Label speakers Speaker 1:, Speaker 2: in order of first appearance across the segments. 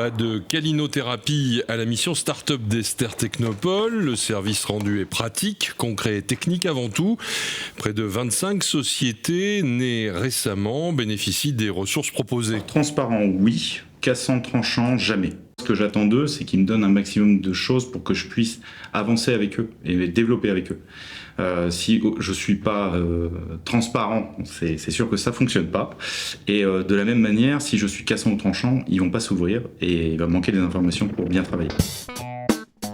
Speaker 1: Pas de calinothérapie à la mission Startup d'Esther Technopole. Le service rendu est pratique, concret et technique avant tout. Près de 25 sociétés nées récemment bénéficient des ressources proposées.
Speaker 2: Transparent, oui. Cassant, tranchant, jamais. Ce que j'attends d'eux, c'est qu'ils me donnent un maximum de choses pour que je puisse avancer avec eux et développer avec eux. Si je suis pas transparent, c'est sûr que ça fonctionne pas. Et de la même manière, si je suis cassant ou tranchant, ils vont pas s'ouvrir et il va manquer des informations pour bien travailler.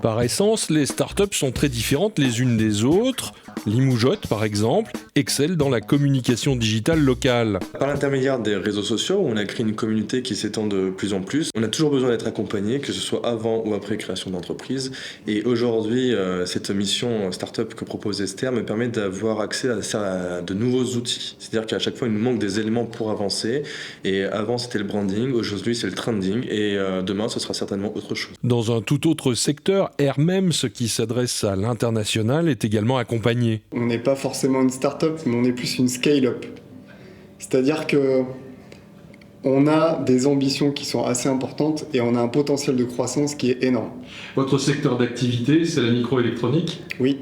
Speaker 1: Par essence, les startups sont très différentes les unes des autres. Limoujotte, par exemple, excelle dans la communication digitale locale.
Speaker 3: Par l'intermédiaire des réseaux sociaux, on a créé une communauté qui s'étend de plus en plus. On a toujours besoin d'être accompagné, que ce soit avant ou après création d'entreprise. Et aujourd'hui, cette mission startup que propose Esther me permet d'avoir accès à de nouveaux outils. C'est-à-dire qu'à chaque fois, il nous manque des éléments pour avancer. Et avant, c'était le branding, aujourd'hui, c'est le trending. Et demain, ce sera certainement autre chose.
Speaker 1: Dans un tout autre secteur, Hermems, qui s'adresse à l'international, est également accompagné.
Speaker 4: On n'est pas forcément une start-up, mais on est plus une scale-up. C'est-à-dire que on a des ambitions qui sont assez importantes et on a un potentiel de croissance qui est énorme.
Speaker 1: Votre secteur d'activité, c'est la microélectronique ?
Speaker 4: Oui,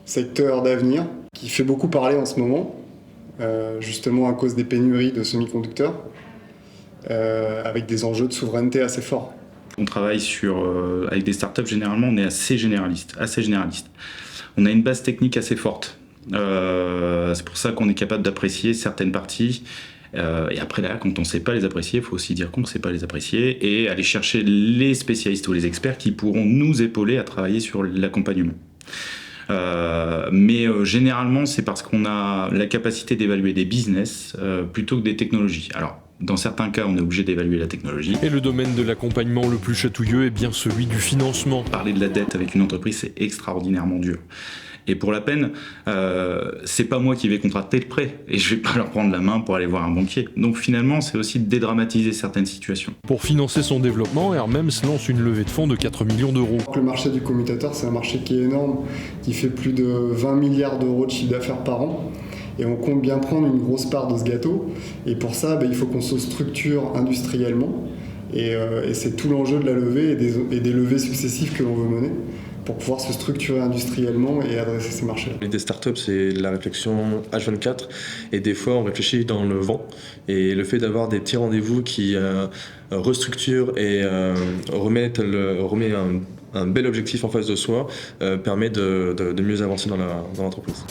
Speaker 4: secteur d'avenir qui fait beaucoup parler en ce moment, justement à cause des pénuries de semi-conducteurs, avec des enjeux de souveraineté assez forts.
Speaker 2: On travaille avec des startups, généralement, on est assez généraliste. On a une base technique assez forte. C'est pour ça qu'on est capable d'apprécier certaines parties. Et après, là, quand on ne sait pas les apprécier, il faut aussi dire qu'on ne sait pas les apprécier et aller chercher les spécialistes ou les experts qui pourront nous épauler à travailler sur l'accompagnement. Mais généralement, c'est parce qu'on a la capacité d'évaluer des business plutôt que des technologies. Alors, dans certains cas, on est obligé d'évaluer la technologie.
Speaker 1: Et le domaine de l'accompagnement le plus chatouilleux est bien celui du financement.
Speaker 2: Parler de la dette avec une entreprise, c'est extraordinairement dur. Et pour la peine, c'est pas moi qui vais contracter le prêt et je vais pas leur prendre la main pour aller voir un banquier. Donc finalement, c'est aussi de dédramatiser certaines situations.
Speaker 1: Pour financer son développement, Hermems lance une levée de fonds de 4 millions d'euros.
Speaker 4: Le marché du commutateur, c'est un marché qui est énorme, qui fait plus de 20 milliards d'euros de chiffre d'affaires par an. Et on compte bien prendre une grosse part de ce gâteau. Et pour ça, il faut qu'on se structure industriellement. Et c'est tout l'enjeu de la levée et des levées successives que l'on veut mener pour pouvoir se structurer industriellement et adresser ces marchés-là.
Speaker 3: Des startups, c'est de la réflexion H24 et des fois on réfléchit dans le vent. Et le fait d'avoir des petits rendez-vous qui restructurent et remet un bel objectif en face de soi permet de mieux avancer dans l'entreprise.